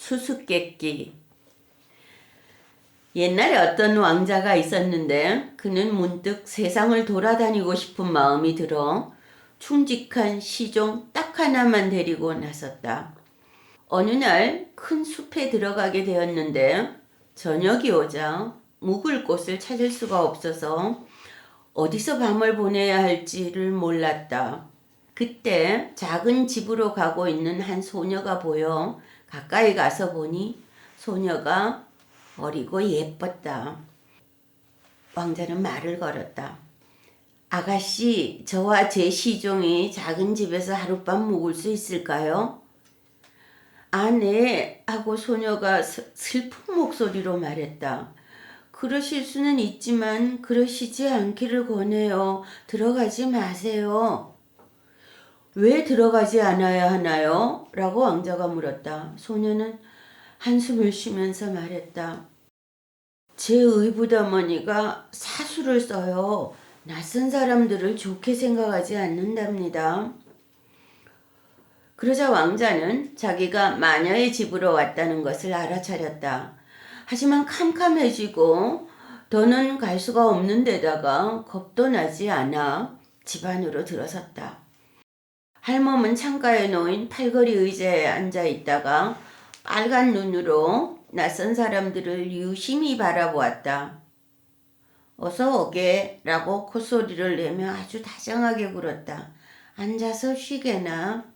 수수께끼. 옛날에 어떤 왕자가 있었는데 그는 문득 세상을 돌아다니고 싶은 마음이 들어 충직한 시종 딱 하나만 데리고 나섰다. 어느 날 큰 숲에 들어가게 되었는데 저녁이 오자 묵을 곳을 찾을 수가 없어서 어디서 밤을 보내야 할지를 몰랐다. 그때 작은 집으로 가고 있는 한 소녀가 보여 가까이 가서 보니 소녀가 어리고 예뻤다. 왕자는 말을 걸었다. 아가씨, 저와 제 시종이 작은 집에서 하룻밤 묵을 수 있을까요? 아, 네. 하고 소녀가 슬픈 목소리로 말했다. 그러실 수는 있지만 그러시지 않기를 권해요. 들어가지 마세요. 왜 들어가지 않아야 하나요? 라고 왕자가 물었다. 소녀는 한숨을 쉬면서 말했다. 제 의붓어머니가 사수를 써요. 낯선 사람들을 좋게 생각하지 않는답니다. 그러자 왕자는 자기가 마녀의 집으로 왔다는 것을 알아차렸다. 하지만 캄캄해지고 더는 갈 수가 없는 데다가 겁도 나지 않아 집 안으로 들어섰다. 할멈은 창가에 놓인 팔걸이 의자에 앉아 있다가 빨간 눈으로 낯선 사람들을 유심히 바라보았다. 어서 오게 라고 콧소리를 내며 아주 다정하게 굴었다. 앉아서 쉬게나.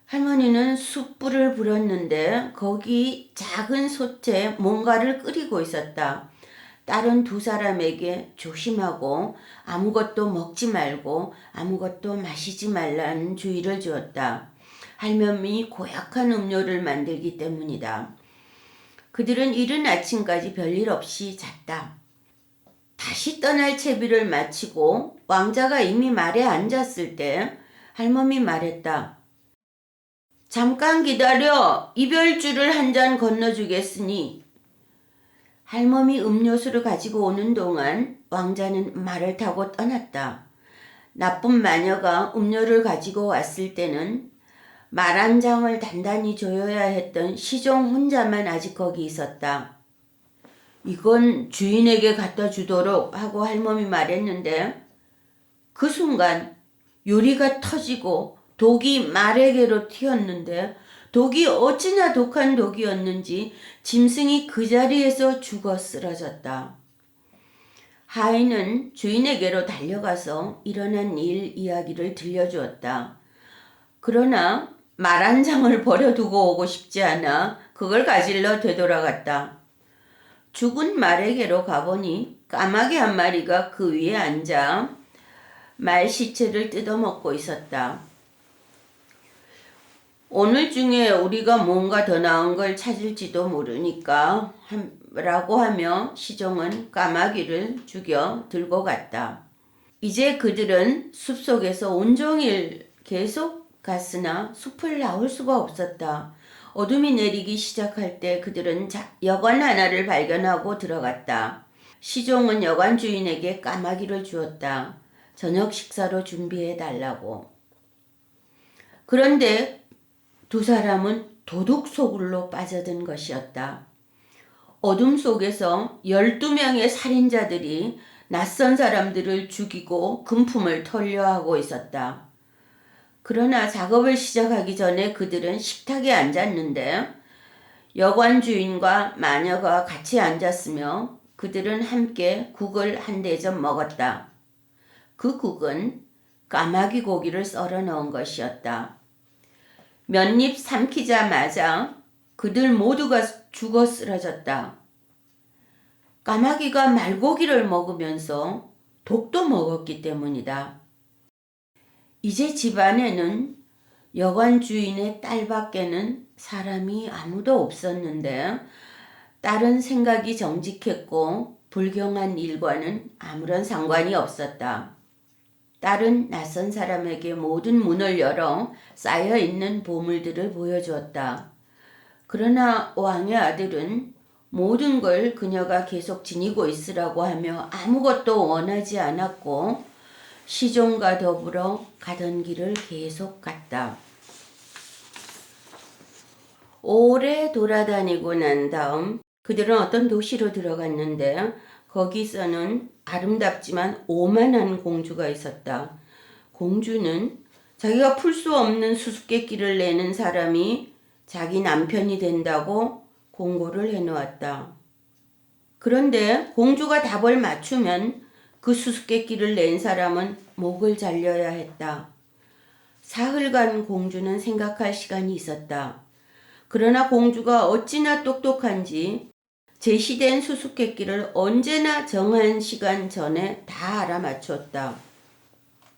할머니는 숯불을 불었는데 거기 작은 솥에 뭔가를 끓이고 있었다. 다른 두 사람에게 조심하고 아무것도 먹지 말고 아무것도 마시지 말라는 주의를 주었다. 할멈이 고약한 음료를 만들기 때문이다. 그들은 이른 아침까지 별일 없이 잤다. 다시 떠날 채비를 마치고 왕자가 이미 말에 앉았을 때 할멈이 말했다. 잠깐 기다려. 이별주를 한 잔 건너주겠으니. 할멈이 음료수를 가지고 오는 동안 왕자는 말을 타고 떠났다. 나쁜 마녀가 음료를 가지고 왔을 때는 말 한 장을 단단히 조여야 했던 시종 혼자만 아직 거기 있었다. 이건 주인에게 갖다 주도록 하고 할멈이 말했는데 그 순간 유리가 터지고 독이 말에게로 튀었는데 독이 어찌나 독한 독이었는지 짐승이 그 자리에서 죽어 쓰러졌다. 하인은 주인에게로 달려가서 일어난 일 이야기를 들려주었다. 그러나 말 한 장을 버려두고 오고 싶지 않아 그걸 가질러 되돌아갔다. 죽은 말에게로 가보니 까마귀 한 마리가 그 위에 앉아 말 시체를 뜯어먹고 있었다. 오늘 중에 우리가 뭔가 더 나은 걸 찾을지도 모르니까 라고 하며 시종은 까마귀를 죽여 들고 갔다. 이제 그들은 숲속에서 온종일 계속 갔으나 숲을 나올 수가 없었다. 어둠이 내리기 시작할 때 그들은 여관 하나를 발견하고 들어갔다. 시종은 여관 주인에게 까마귀를 주었다. 저녁 식사로 준비해 달라고. 그런데 두 사람은 도둑 소굴로 빠져든 것이었다. 어둠 속에서 12명의 살인자들이 낯선 사람들을 죽이고 금품을 털려하고 있었다. 그러나 작업을 시작하기 전에 그들은 식탁에 앉았는데 여관 주인과 마녀가 같이 앉았으며 그들은 함께 국을 한 대접 먹었다. 그 국은 까마귀 고기를 썰어 넣은 것이었다. 몇 입 삼키자마자 그들 모두가 죽어 쓰러졌다. 까마귀가 말고기를 먹으면서 독도 먹었기 때문이다. 이제 집안에는 여관 주인의 딸밖에는 사람이 아무도 없었는데 딸은 생각이 정직했고 불경한 일과는 아무런 상관이 없었다. 딸은 낯선 사람에게 모든 문을 열어 쌓여있는 보물들을 보여주었다. 그러나 왕의 아들은 모든 걸 그녀가 계속 지니고 있으라고 하며 아무것도 원하지 않았고 시종과 더불어 가던 길을 계속 갔다. 오래 돌아다니고 난 다음 그들은 어떤 도시로 들어갔는데 거기서는 아름답지만 오만한 공주가 있었다. 공주는 자기가 풀 수 없는 수수께끼를 내는 사람이 자기 남편이 된다고 공고를 해놓았다. 그런데 공주가 답을 맞추면 그 수수께끼를 낸 사람은 목을 잘려야 했다. 사흘간 공주는 생각할 시간이 있었다. 그러나 공주가 어찌나 똑똑한지 제시된 수수께끼를 언제나 정한 시간 전에 다 알아맞췄다.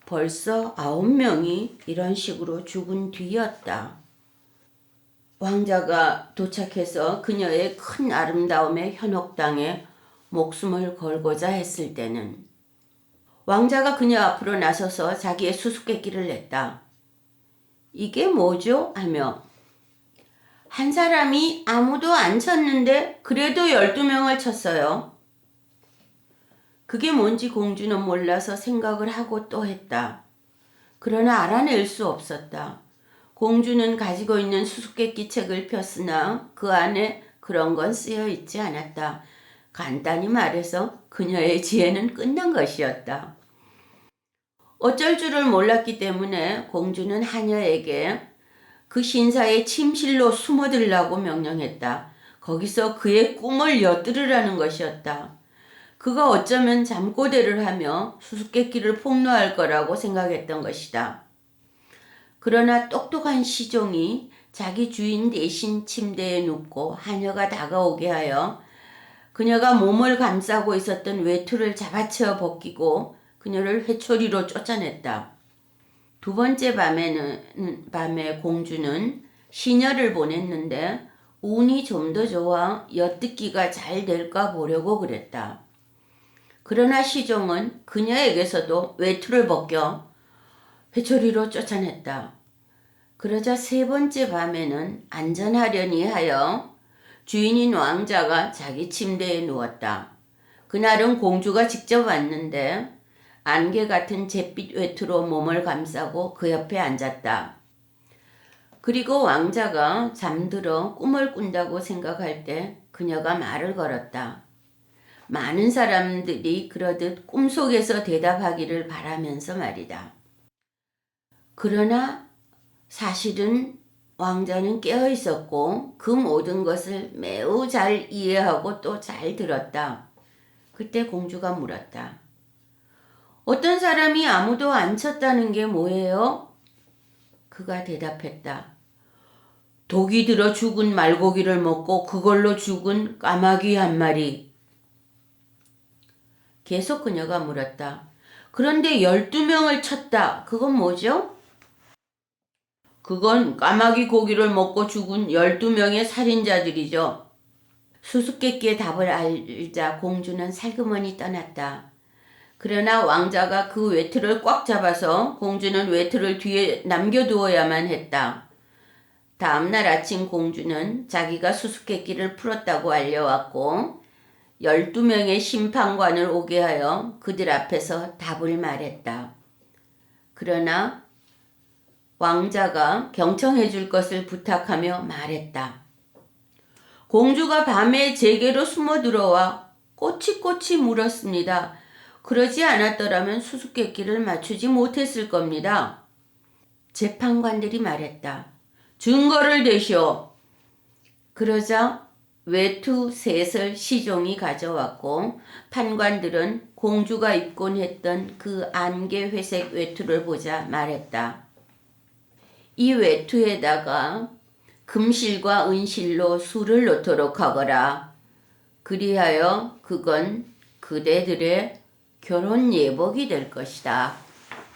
벌써 9명이 이런 식으로 죽은 뒤였다. 왕자가 도착해서 그녀의 큰 아름다움에 현혹당해 목숨을 걸고자 했을 때는 왕자가 그녀 앞으로 나서서 자기의 수수께끼를 냈다. 이게 뭐죠? 하며 한 사람이 아무도 안 쳤는데 그래도 12명을 쳤어요. 그게 뭔지 공주는 몰라서 생각을 하고 또 했다. 그러나 알아낼 수 없었다. 공주는 가지고 있는 수수께끼 책을 폈으나 그 안에 그런 건 쓰여 있지 않았다. 간단히 말해서 그녀의 지혜는 끝난 것이었다. 어쩔 줄을 몰랐기 때문에 공주는 하녀에게 그 신사의 침실로 숨어들라고 명령했다. 거기서 그의 꿈을 엿들으라는 것이었다. 그가 어쩌면 잠꼬대를 하며 수수께끼를 폭로할 거라고 생각했던 것이다. 그러나 똑똑한 시종이 자기 주인 대신 침대에 눕고 하녀가 다가오게 하여 그녀가 몸을 감싸고 있었던 외투를 잡아채어 벗기고 그녀를 회초리로 쫓아냈다. 두 번째 밤에 공주는 시녀를 보냈는데 운이 좀 더 좋아 엿듣기가 잘 될까 보려고 그랬다. 그러나 시종은 그녀에게서도 외투를 벗겨 회초리로 쫓아냈다. 그러자 세 번째 밤에는 안전하려니 하여 주인인 왕자가 자기 침대에 누웠다. 그날은 공주가 직접 왔는데 안개 같은 잿빛 외투로 몸을 감싸고 그 옆에 앉았다. 그리고 왕자가 잠들어 꿈을 꾼다고 생각할 때 그녀가 말을 걸었다. 많은 사람들이 그러듯 꿈속에서 대답하기를 바라면서 말이다. 그러나 사실은 왕자는 깨어 있었고 그 모든 것을 매우 잘 이해하고 또 잘 들었다. 그때 공주가 물었다. 어떤 사람이 아무도 안 쳤다는 게 뭐예요? 그가 대답했다. 독이 들어 죽은 말고기를 먹고 그걸로 죽은 까마귀 한 마리. 계속 그녀가 물었다. 그런데 12명을 쳤다. 그건 뭐죠? 그건 까마귀 고기를 먹고 죽은 12명의 살인자들이죠. 수수께끼의 답을 알자 공주는 살그머니 떠났다. 그러나 왕자가 그 외투를 꽉 잡아서 공주는 외투를 뒤에 남겨두어야만 했다. 다음날 아침 공주는 자기가 수수께끼를 풀었다고 알려왔고 12명의 심판관을 오게 하여 그들 앞에서 답을 말했다. 그러나 왕자가 경청해 줄 것을 부탁하며 말했다. 공주가 밤에 제게로 숨어 들어와 꼬치꼬치 물었습니다. 그러지 않았더라면 수수께끼를 맞추지 못했을 겁니다. 재판관들이 말했다. 증거를 대시오. 그러자 외투 셋을 시종이 가져왔고 판관들은 공주가 입곤 했던 그 안개 회색 외투를 보자 말했다. 이 외투에다가 금실과 은실로 수를 놓도록 하거라. 그리하여 그건 그대들의 결혼 예복이 될 것이다.